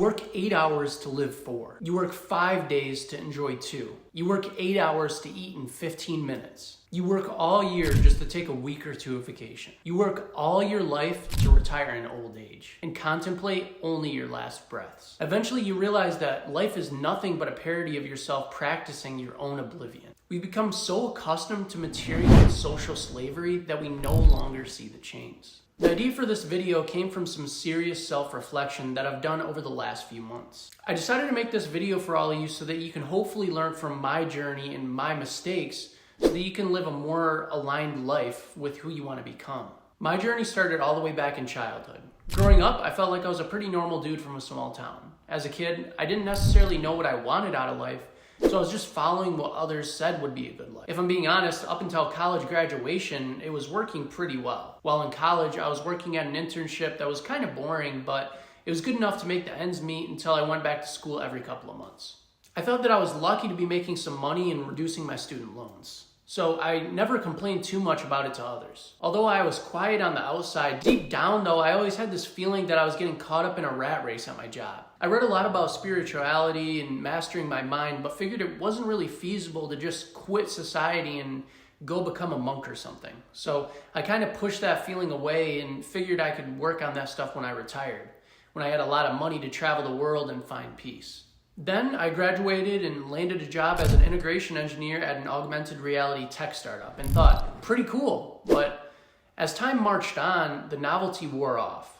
work 8 hours to live 4. You work 5 days to enjoy 2. You work 8 hours to eat in 15 minutes. You work all year just to take a week or 2 of vacation. You work all your life to retire in old age and contemplate only your last breaths. Eventually you realize that life is nothing but a parody of yourself practicing your own oblivion. We become so accustomed to material and social slavery that we no longer see the chains. The idea for this video came from some serious self-reflection that I've done over the last few months. I decided to make this video for all of you so that you can hopefully learn from my journey and my mistakes so that you can live a more aligned life with who you want to become. My journey started all the way back in childhood. Growing up, I felt like I was a pretty normal dude from a small town. As a kid, I didn't necessarily know what I wanted out of life, so I was just following what others said would be a good life. If I'm being honest, up until college graduation, it was working pretty well. While in college, I was working at an internship that was kind of boring, but it was good enough to make the ends meet until I went back to school every couple of months. I thought that I was lucky to be making some money and reducing my student loans. So I never complained too much about it to others. Although I was quiet on the outside, deep down though, I always had this feeling that I was getting caught up in a rat race at my job. I read a lot about spirituality and mastering my mind, but figured it wasn't really feasible to just quit society and go become a monk or something. So I kind of pushed that feeling away and figured I could work on that stuff when I retired, when I had a lot of money to travel the world and find peace. Then I graduated and landed a job as an integration engineer at an augmented reality tech startup and thought, pretty cool. But as time marched on, the novelty wore off.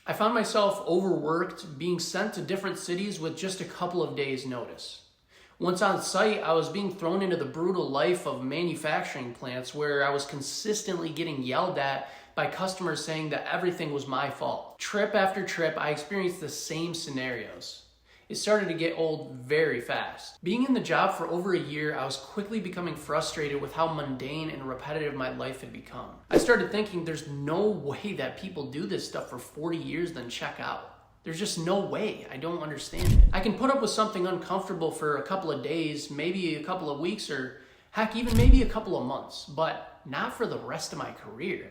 I found myself overworked, being sent to different cities with just a couple of days' notice. Once on site, I was being thrown into the brutal life of manufacturing plants where I was consistently getting yelled at by customers saying that everything was my fault. Trip after trip, I experienced the same scenarios. It started to get old very fast. Being in the job for over a year, I was quickly becoming frustrated with how mundane and repetitive my life had become. I started thinking there's no way that people do this stuff for 40 years then check out. There's just no way. I don't understand it. I can put up with something uncomfortable for a couple of days, maybe a couple of weeks, or heck, even maybe a couple of months, but not for the rest of my career.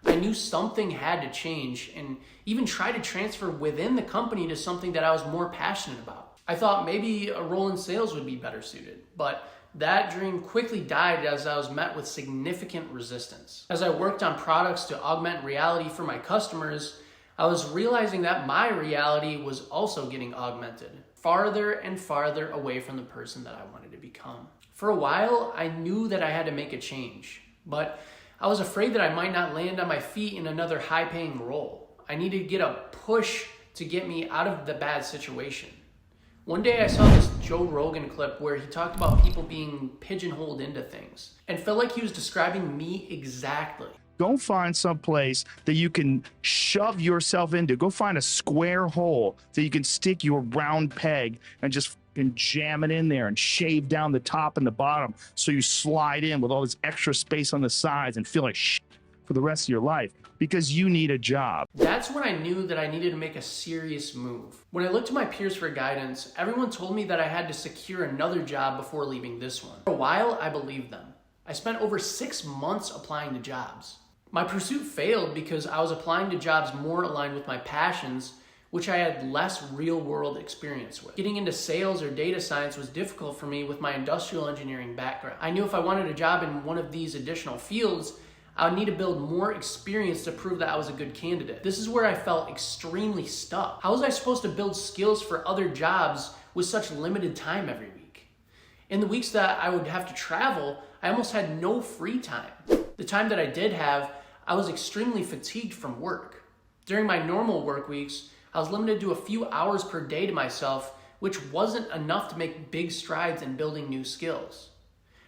I knew something had to change and even try to transfer within the company to something that I was more passionate about. I thought maybe a role in sales would be better suited, but that dream quickly died as I was met with significant resistance. As I worked on products to augment reality for my customers, I was realizing that my reality was also getting augmented, farther and farther away from the person that I wanted to become. For a while, I knew that I had to make a change, but I was afraid that I might not land on my feet in another high-paying role. I needed to get a push to get me out of the bad situation. One day I saw this Joe Rogan clip where he talked about people being pigeonholed into things and felt like he was describing me exactly. Go find some place that you can shove yourself into. Go find a square hole that you can stick your round peg and just jam it in there and shave down the top and the bottom so you slide in with all this extra space on the sides and feel like shit for the rest of your life because you need a job. That's when I knew that I needed to make a serious move. When I looked to my peers for guidance, everyone told me that I had to secure another job before leaving this one. For a while, I believed them. I spent over 6 months applying to jobs. My pursuit failed because I was applying to jobs more aligned with my passions, which I had less real-world experience with. Getting into sales or data science was difficult for me with my industrial engineering background. I knew if I wanted a job in one of these additional fields, I would need to build more experience to prove that I was a good candidate. This is where I felt extremely stuck. How was I supposed to build skills for other jobs with such limited time every week? In the weeks that I would have to travel, I almost had no free time. The time that I did have, I was extremely fatigued from work. During my normal work weeks, I was limited to a few hours per day to myself, which wasn't enough to make big strides in building new skills.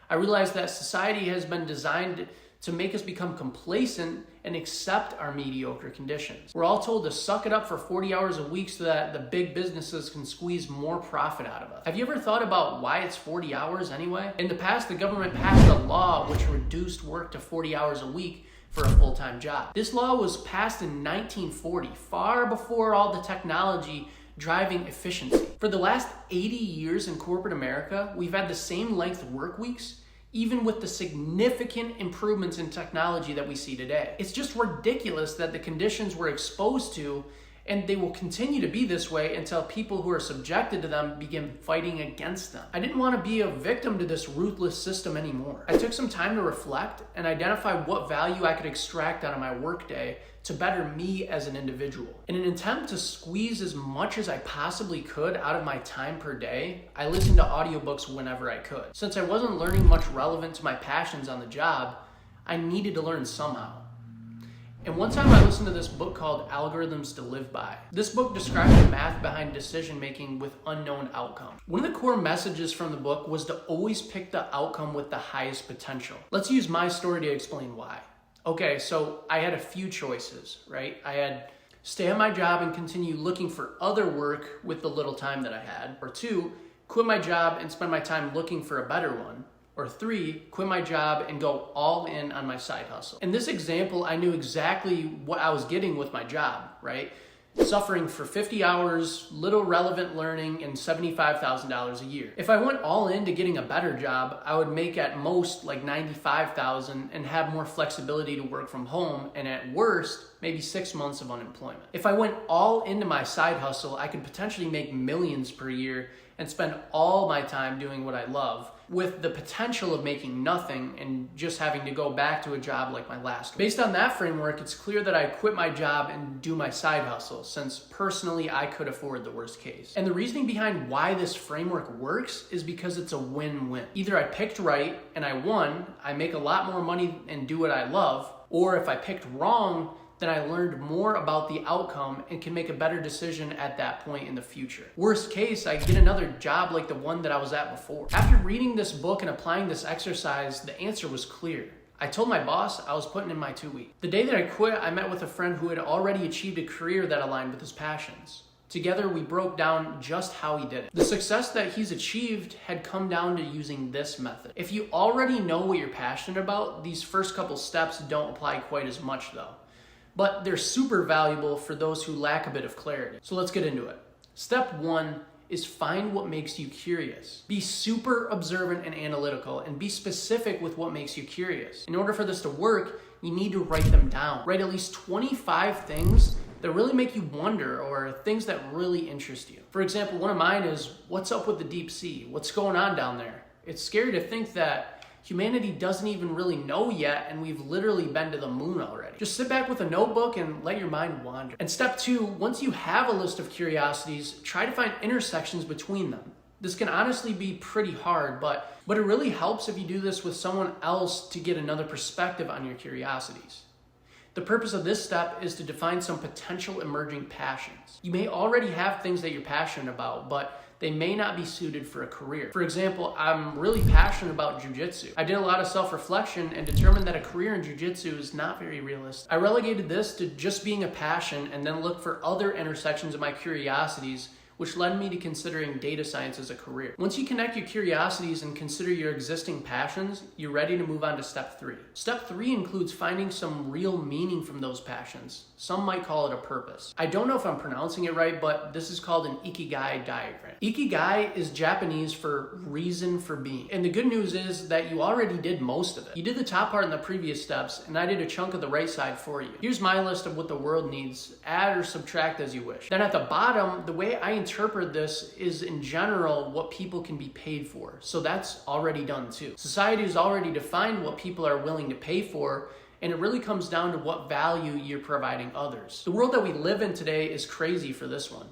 I realized that society has been designed to make us become complacent and accept our mediocre conditions. We're all told to suck it up for 40 hours a week so that the big businesses can squeeze more profit out of us. Have you ever thought about why it's 40 hours anyway? In the past, the government passed a law which reduced work to 40 hours a week for a full-time job. This law was passed in 1940, far before all the technology driving efficiency. For the last 80 years in corporate America, we've had the same length work weeks, even with the significant improvements in technology that we see today. It's just ridiculous that the conditions we're exposed to And they will continue to be this way until people who are subjected to them begin fighting against them. I didn't want to be a victim to this ruthless system anymore. I took some time to reflect and identify what value I could extract out of my workday to better me as an individual. In an attempt to squeeze as much as I possibly could out of my time per day, I listened to audiobooks whenever I could. Since I wasn't learning much relevant to my passions on the job, I needed to learn somehow. And one time I listened to this book called Algorithms to Live By. This book describes the math behind decision making with unknown outcome. One of the core messages from the book was to always pick the outcome with the highest potential. Let's use my story to explain why. Okay, so I had a few choices, right? I had stay at my job and continue looking for other work with the little time that I had. Or 2, quit my job and spend my time looking for a better one. Or 3, quit my job and go all in on my side hustle. In this example, I knew exactly what I was getting with my job, right? Suffering for 50 hours, little relevant learning, and $75,000 a year. If I went all into getting a better job, I would make at most like $95,000 and have more flexibility to work from home, and at worst, maybe 6 months of unemployment. If I went all into my side hustle, I could potentially make millions per year and spend all my time doing what I love, with the potential of making nothing and just having to go back to a job like my last one. Based on that framework, it's clear that I quit my job and do my side hustle, since personally I could afford the worst case. And the reasoning behind why this framework works is because it's a win-win. Either I picked right and I won, I make a lot more money and do what I love, or if I picked wrong, then I learned more about the outcome and can make a better decision at that point in the future. Worst case, I get another job like the one that I was at before. After reading this book and applying this exercise, the answer was clear. I told my boss I was putting in my 2 weeks. The day that I quit, I met with a friend who had already achieved a career that aligned with his passions. Together, we broke down just how he did it. The success that he's achieved had come down to using this method. If you already know what you're passionate about, these first couple steps don't apply quite as much though. But they're super valuable for those who lack a bit of clarity. So let's get into it. Step 1 is find what makes you curious. Be super observant and analytical, and be specific with what makes you curious. In order for this to work, you need to write them down. Write at least 25 things that really make you wonder, or things that really interest you. For example, one of mine is, what's up with the deep sea? What's going on down there? It's scary to think that humanity doesn't even really know yet, and we've literally been to the moon already. Just sit back with a notebook and let your mind wander. And step 2, once you have a list of curiosities, try to find intersections between them. This can honestly be pretty hard, but it really helps if you do this with someone else to get another perspective on your curiosities. The purpose of this step is to define some potential emerging passions. You may already have things that you're passionate about, but they may not be suited for a career. For example, I'm really passionate about jujitsu. I did a lot of self-reflection and determined that a career in jujitsu is not very realistic. I relegated this to just being a passion and then looked for other intersections of my curiosities, which led me to considering data science as a career. Once you connect your curiosities and consider your existing passions, you're ready to move on to step 3. Step 3 includes finding some real meaning from those passions. Some might call it a purpose. I don't know if I'm pronouncing it right, but this is called an ikigai diagram. Ikigai is Japanese for reason for being. And the good news is that you already did most of it. You did the top part in the previous steps, and I did a chunk of the right side for you. Here's my list of what the world needs. Add or subtract as you wish. Then at the bottom, the way I interpret this is in general what people can be paid for. So that's already done too. Society has already defined what people are willing to pay for, and it really comes down to what value you're providing others. The world that we live in today is crazy for this one.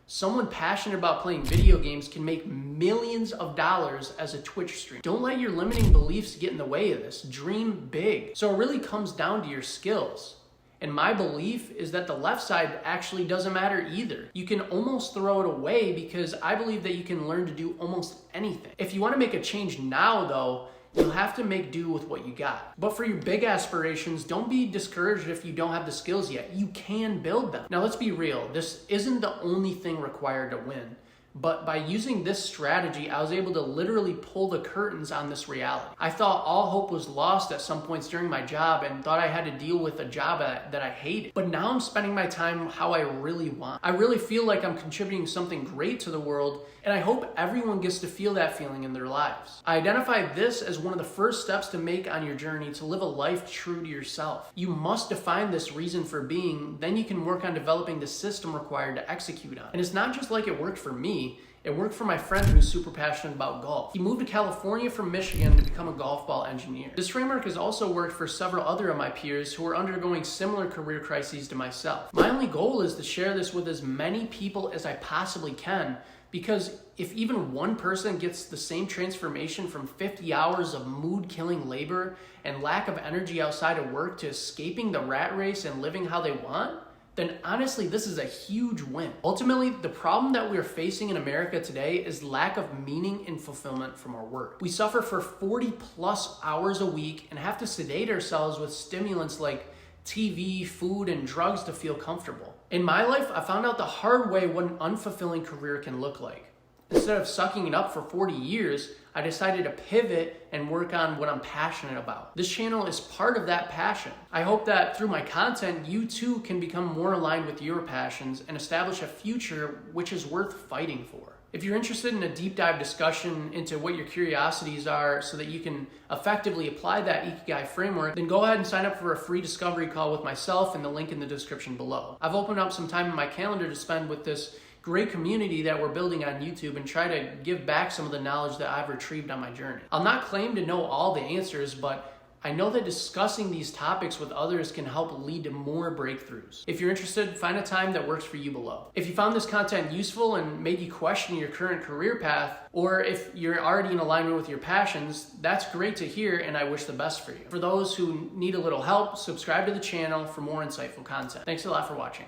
Someone passionate about playing video games can make millions of dollars as a Twitch stream. Don't let your limiting beliefs get in the way of this. Dream big. So it really comes down to your skills. And my belief is that the left side actually doesn't matter either. You can almost throw it away because I believe that you can learn to do almost anything. If you want to make a change now though, you'll have to make do with what you got. But for your big aspirations, don't be discouraged if you don't have the skills yet. You can build them. Now let's be real, this isn't the only thing required to win. But by using this strategy, I was able to literally pull the curtains on this reality. I thought all hope was lost at some points during my job and thought I had to deal with a job that I hated. But now I'm spending my time how I really want. I really feel like I'm contributing something great to the world, and I hope everyone gets to feel that feeling in their lives. I identify this as one of the first steps to make on your journey to live a life true to yourself. You must define this reason for being, then you can work on developing the system required to execute on. And it's not just like it worked for me, it worked for my friend who's super passionate about golf. He moved to California from Michigan to become a golf ball engineer. This framework has also worked for several other of my peers who are undergoing similar career crises to myself. My only goal is to share this with as many people as I possibly can, because if even one person gets the same transformation from 50 hours of mood-killing labor and lack of energy outside of work to escaping the rat race and living how they want, then honestly, this is a huge win. Ultimately, the problem that we're facing in America today is lack of meaning and fulfillment from our work. We suffer for 40 plus hours a week and have to sedate ourselves with stimulants like TV, food, and drugs to feel comfortable. In my life, I found out the hard way what an unfulfilling career can look like. Instead of sucking it up for 40 years, I decided to pivot and work on what I'm passionate about. This channel is part of that passion. I hope that through my content, you too can become more aligned with your passions and establish a future which is worth fighting for. If you're interested in a deep dive discussion into what your curiosities are so that you can effectively apply that Ikigai framework, then go ahead and sign up for a free discovery call with myself and the link in the description below. I've opened up some time in my calendar to spend with this great community that we're building on YouTube and try to give back some of the knowledge that I've retrieved on my journey. I'll not claim to know all the answers, but I know that discussing these topics with others can help lead to more breakthroughs. If you're interested, find a time that works for you below. If you found this content useful and made you question your current career path, or if you're already in alignment with your passions, that's great to hear, and I wish the best for you. For those who need a little help, subscribe to the channel for more insightful content. Thanks a lot for watching.